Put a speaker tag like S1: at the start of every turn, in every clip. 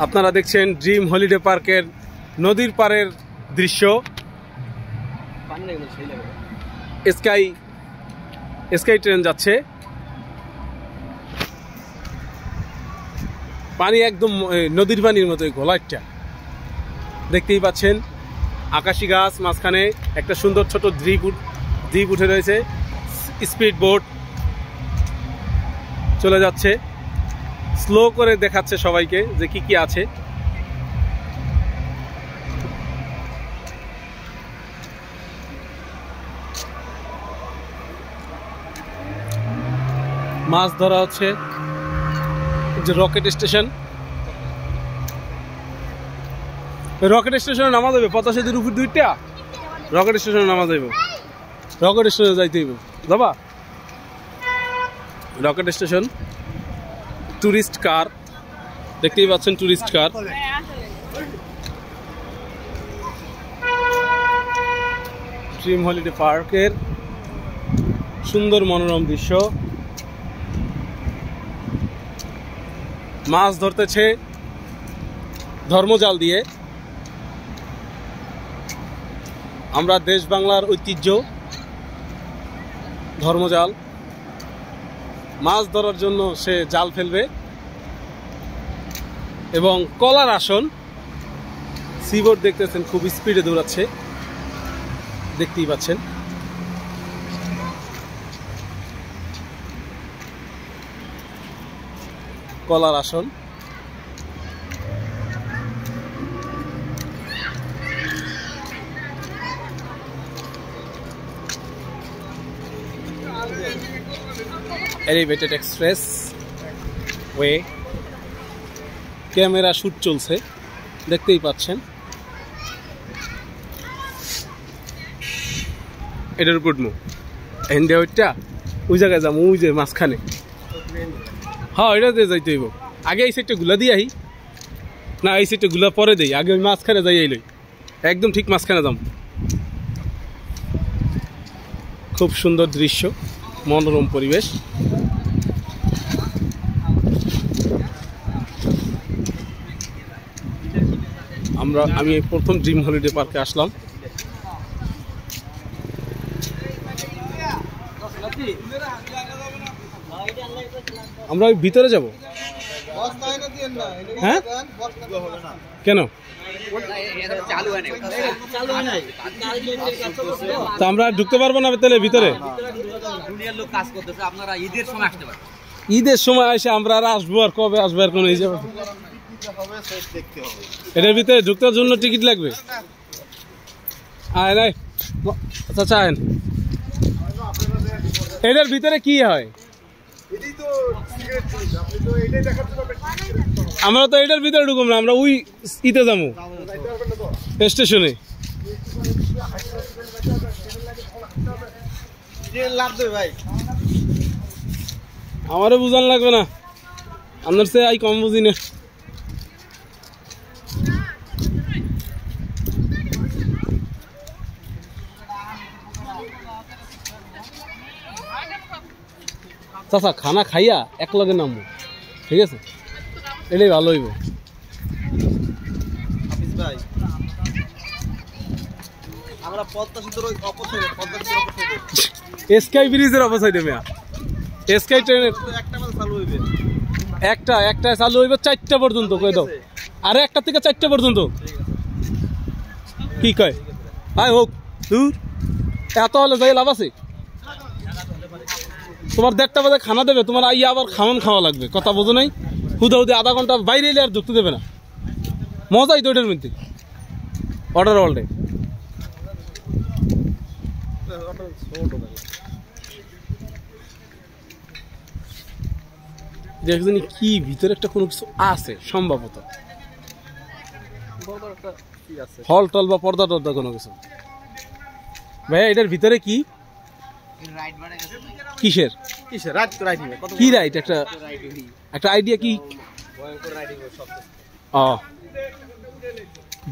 S1: আপনারা দেখছেন dream holiday পার্কের নদীর পাড়ের দৃশ্য। স্কাই ট্রেন যাচ্ছে, পানি একদম নদীর পানির মতো ঘোলাটটা দেখতেই পাচ্ছেন। আকাশি গাছ, মাঝখানে একটা সুন্দর ছোট দ্বীপ উঠে রয়েছে। স্পিড বোট চলে যাচ্ছে, স্লো করে দেখাচ্ছে সবাইকে যে কি কি আছে। মাছ ধরা হচ্ছে। যে রকেট স্টেশন, রকেট স্টেশনে নামা যাবে। পদ্মা সেতুর উপর দুইটা রকেট স্টেশনে নামা যাইব। রকেট স্টেশনে যাইতে হইব যাবা। রকেট স্টেশন, টুরিস্ট কার দেখতেই পাচ্ছেন, টুরিস্ট কার। ড্রিম হলিডে পার্কের সুন্দর মনোরম দৃশ্য। মাছ ধরতেছে ধর্মজাল দিয়ে। আমরা দেশ বাংলার ঐতিহ্য ধর্মজাল। মাছ ধরার জন্য সে জাল ফেলবে। এবং কলার আসন, সিবোর্ড দেখতেছেন খুব স্পিডে দৌড়াচ্ছে, দেখতেই পাচ্ছেন। কলার আসন, elevated express way, camera shoot চলছে দেখতেই পাচ্ছেন। এটার উপর এন্ডে ওইটা ওই জায়গায় যাবো, ওই যে মাঝখানে। হ্যাঁ, এটা দিয়ে যাইতে হইব। আগে এই সাইডটা গুলা দিয়ে আহি না, এই সাইডটা গুলা পরে দেই। আগে ওই মাঝখানে যাই আইলই, একদম ঠিক মাঝখানে যাম। খুব সুন্দর দৃশ্য, মনোরম পরিবেশ। আমি প্রথম ড্রিম হলিডে পার্কে আসলাম। আমরা ওই ভিতরে যাব। হ্যাঁ, কেন? তা আমরা ঢুকতে পারবো না তাহলে ভিতরে? ঈদের সময় এসে আমরা আর আসবো, আর কবে আসবো আর কোনো হিসাব? এটার ভিতরে ঢুকতে জন্য টিকিট লাগবে? আয় নাই, আচ্ছা আয়েন। এটার ভিতরে কি হয়? আমরা তো এটার ভিতরে ঢুকবো না, আমরা ওই ইতে যাবো স্টেশনে। আমারও বুঝান লাগবে না, আপনার সে আই কম বুঝি না। চাচা খানা খাইয়া এক লগে নামবো, ঠিক আছে? এটাই ভালো হইব। স্কাই ব্রিজের অপোসাইডে মেয়া, স্কাই ট্রেনের একটা চালু হইব 4টা পর্যন্ত কই দাও। আরে 1টা থেকে 4টা পর্যন্ত কি কয়? আয় হোক দূর, এত হলে যাই লাভ আছে? তোমার 1:30 বাজে খানা দেবে, তোমার আইয়া আবার খাওয়া লাগবে। কথা বোঝো নাই? হুদা আধা ঘন্টা বাইরে এলে আর ঢুকতে দেবে না। মজাই তো এটার মধ্যে। অর্ডার ওয়ার্ল্ডে দেখছেন কি ভিতরে একটা কোনো কিছু আছে সম্ভবত, হল টল বা পর্দা টর্দা কোনো কিছু। ভাইয়া এটার ভিতরে কি কিসের কি রাইড? একটা আইডিয়া কি?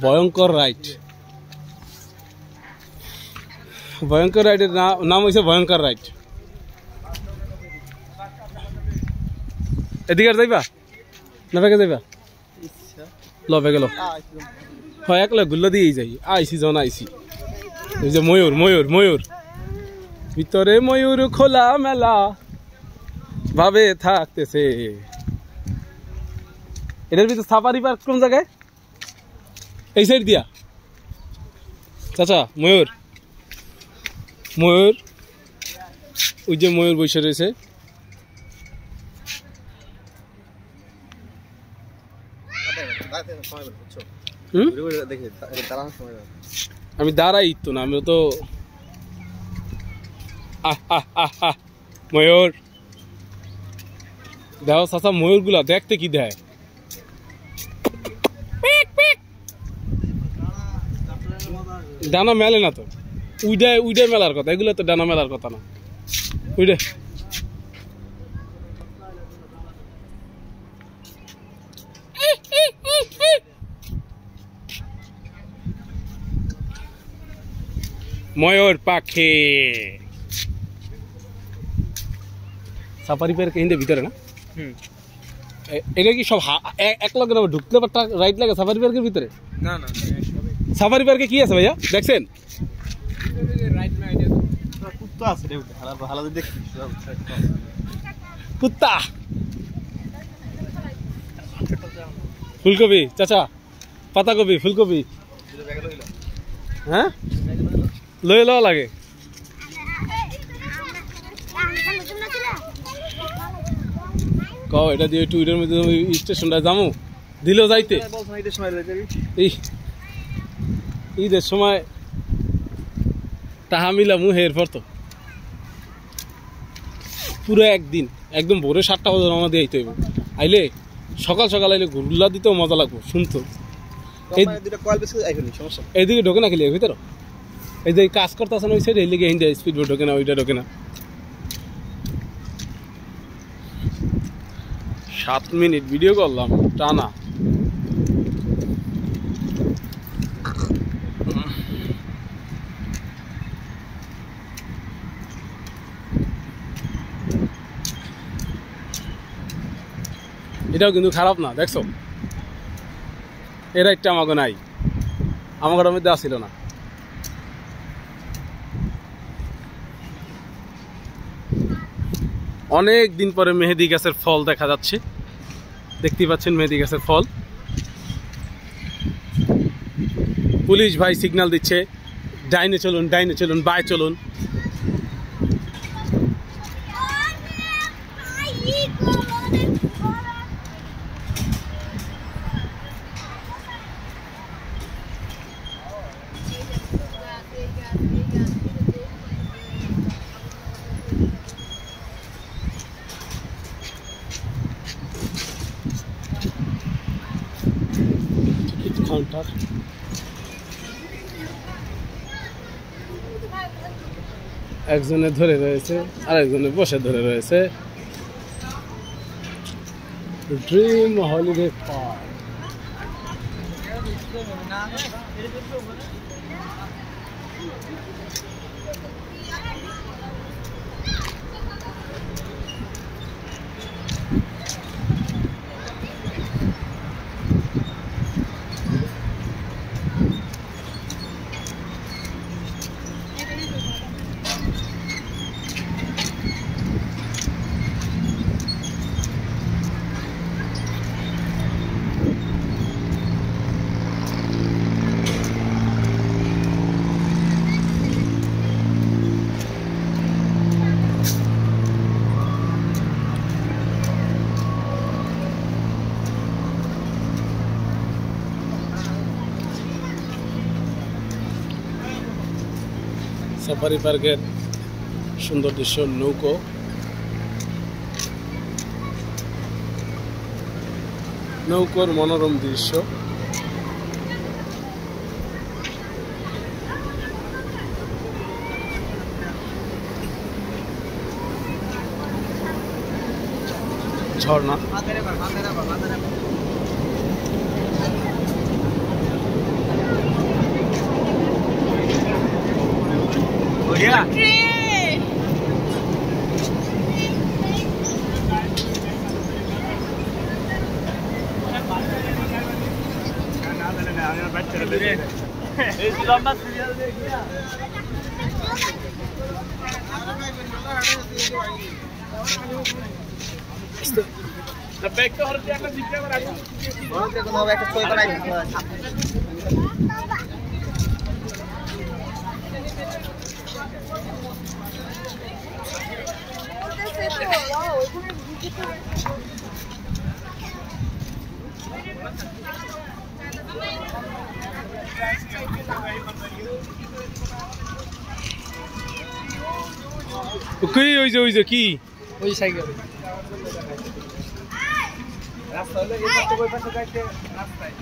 S1: ভয়ঙ্কর রাইড। ভয়ঙ্কর রাইডের নাম হয়েছে ভয়ঙ্কর রাইড। এদিকে যাইবা না ব্যাগে যাইবা? লবে গেল হয় একলা গুল্লা দিয়েই যাই আইসি জন আইসি এই যে ময়ূর ময়ূর ময়ূর ভিতরে ময়ূর খোলা মেলা ভাবে থাকতেছে এটার ভিতরে সাফারি পার্ক কোন জায়গায় এই সাইড দিয়া চাচা ময়ূর ময়ূর ওই যে ময়ূর বসে রয়েছে আমি দাঁড়াই তো না আমি তো ময়ূর দেখো চাচা ময়ূর গুলা দেখতে কি দেয় ডানা মেলে না তো উইডায় উইডায় মেলার কথা এগুলো তো ডানা মেলার কথা না উইডে ময়ূর পাখি সাফারি পার্ক এর ভিতরে না এটা কি সব এক লগে ঢুকতে পারতা রাইট লাগে সাফারি পার্কের ভিতরে না না সাফারি পার্কে কি আছে ভাইয়া দেখছেন কুত্তা আছে কুত্তা ফুলকপি চাচা পাতাকপি ফুলকপি হ্যাঁ লয়ে লওয়া লাগে এটা দিয়ে টুইটার মধ্যে স্টেশনটা যাবো দিল যাইতে ঈদের সময় তাহা মিলামু এরপর তো পুরো একদিন একদম ভোরে 7টা বাজে রওনা দিয়ে আইতে হইব আইলে সকাল সকাল আইলে ঘুরলা দিতেও মজা লাগবো শুনতো এইদিকে ঢোকে না খেলি ভিতর এই যে কাজ করতেছে না ওই সাইড এই লিগে হিন্দি স্পিড বোট ঢোকে না ওইটা ঢোকে না 7 মিনিট ভিডিও করলাম টানা এটাও কিন্তু খারাপ না দেখছো এরা একটা আমাকে নাই আমার মধ্যে আসছিল না অনেক দিন পরে মেহেদি গাছের ফল দেখা যাচ্ছে দেখতেই পাচ্ছেন মেহেদি গাছের ফল পুলিশ ভাই সিগন্যাল দিচ্ছে ডাইনে চলুন বাই চলুন কাউন্টার একজনে ধরে রয়েছে আরেকজনে বসে ধরে রয়েছে ড্রিম হলিডে পার্ক সাফারি পার্কের সুন্দর দৃশ্য নৌকোর মনোরম দৃশ্য ঝর্ণা কই ওই যে কি
S2: ওই সাইকেল রাস্তা হলে এই পাশে ওই পাশে যাইতে রাস্তায়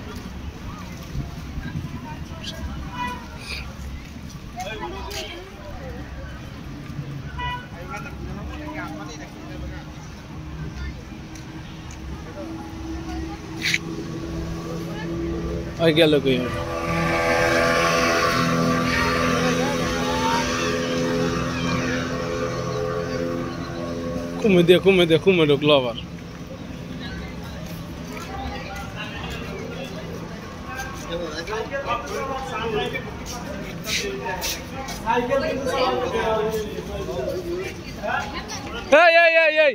S1: ওই গেল কই Come ঢুকলো আবার এই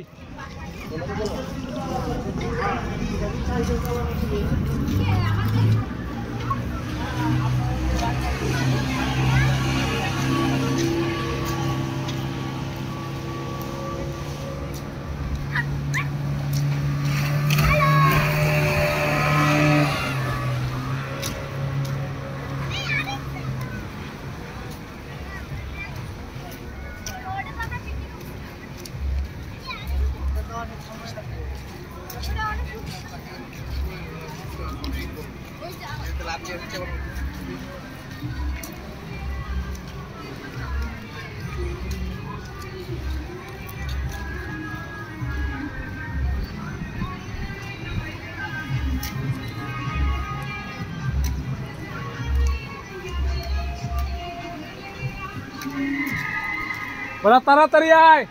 S1: ওরা তাড়াতাড়ি আয়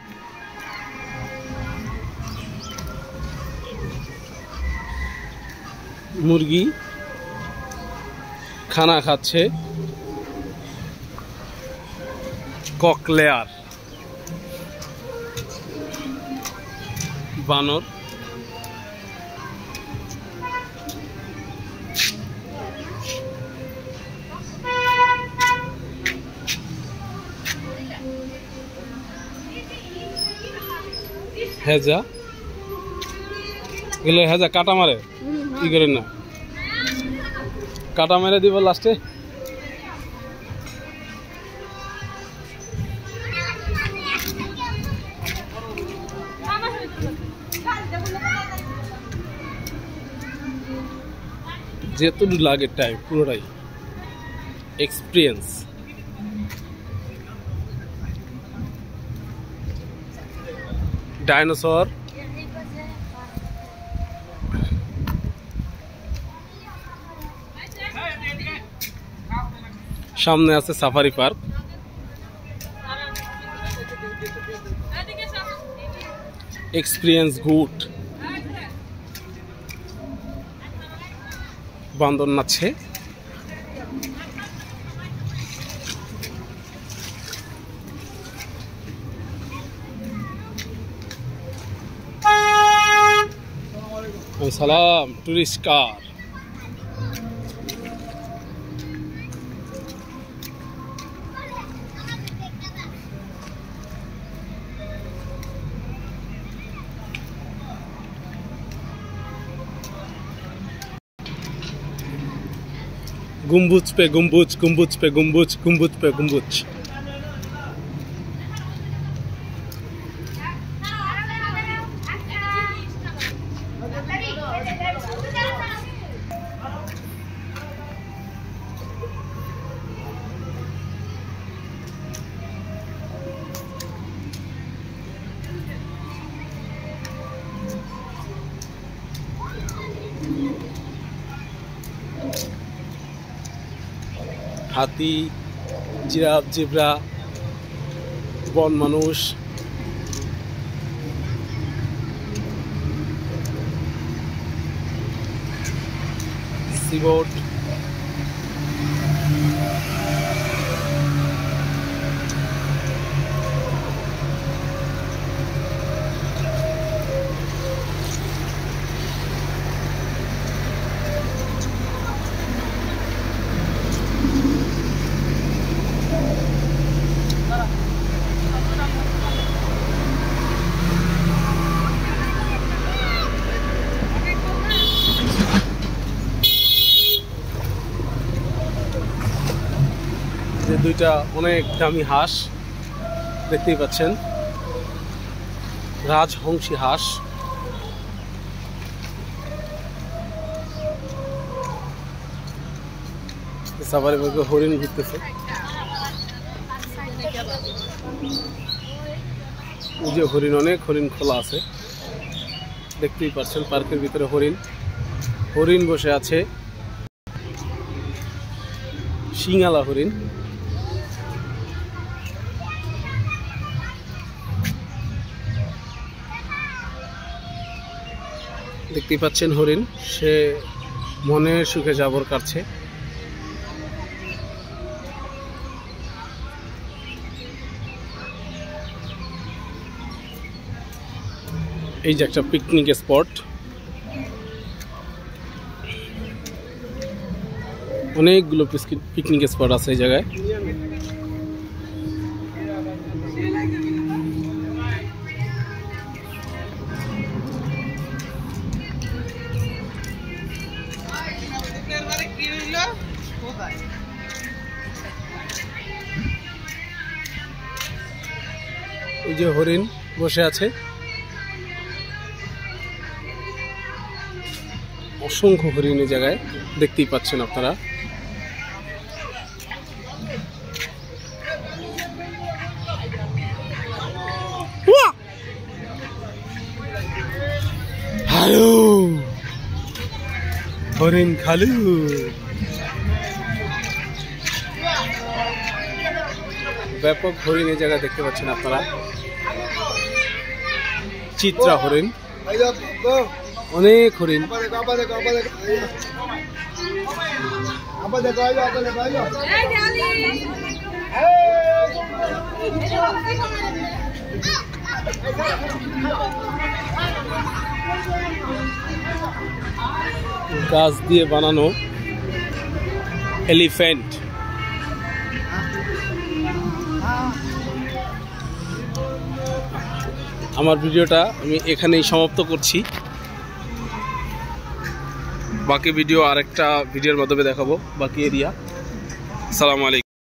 S1: মুরগি খানা খাচ্ছে ককলেয়ার বানর হেজা গেলে হেজা কাটা মারে কি করে না কাটা মেরে দিব লাস্টে যেতটুকু লাগে টাইম পুরোটাই এক্সপিরিয়েন্স ডাইনোসর সামনে আছে সাফারি পার্ক এক্সপিরিয়েন্স গুড বান্দর নাচছে সালাম টুরিস্ট কার गुम्बुज पे गुम्बुज गुम्बुज पे गुम्बुज गुम्बुज पे गुम्बुज হাতি জিরাফ জেব্রা বন মানুষ সিবোট দুইটা অনেক দামি হাঁস দেখতেই পাচ্ছেন, রাজহংসী হাঁস। সাফারি পার্কে হরিণ ঘুরতেছে। ওই যে হরিণ, অনেক হরিণ খোলা আছে দেখতেই পাচ্ছেন। পার্কের ভিতরে হরিণ হরিণ বসে আছে, সিংহালা হরিণ। দেখতেই পাচ্ছেন হরিণ, সে মনের সুখে জাবর কাটছে। এই যে একটা পিকনিক স্পট, অনেকগুলো পিকনিক স্পট আছে এই জায়গায়। এই যে হরিণ বসে আছে, অসংখ্য হরিণ এই জায়গায় দেখতেই পাচ্ছেন আপনারা। হ্যালো হরিণ খালু। ব্যাপক হরিণ এই জায়গায় দেখতে পাচ্ছেন আপনারা। চিত্রা হরিণ, অনেক হরিণ। গাছ দিয়ে বানানো এলিফ্যান্ট। আমার ভিডিওটা আমি এখানেই সমাপ্ত করছি। বাকি ভিডিও আরেকটা ভিডিওর মাধ্যমে দেখাবো, বাকি এরিয়া। আসসালামু আলাইকুম।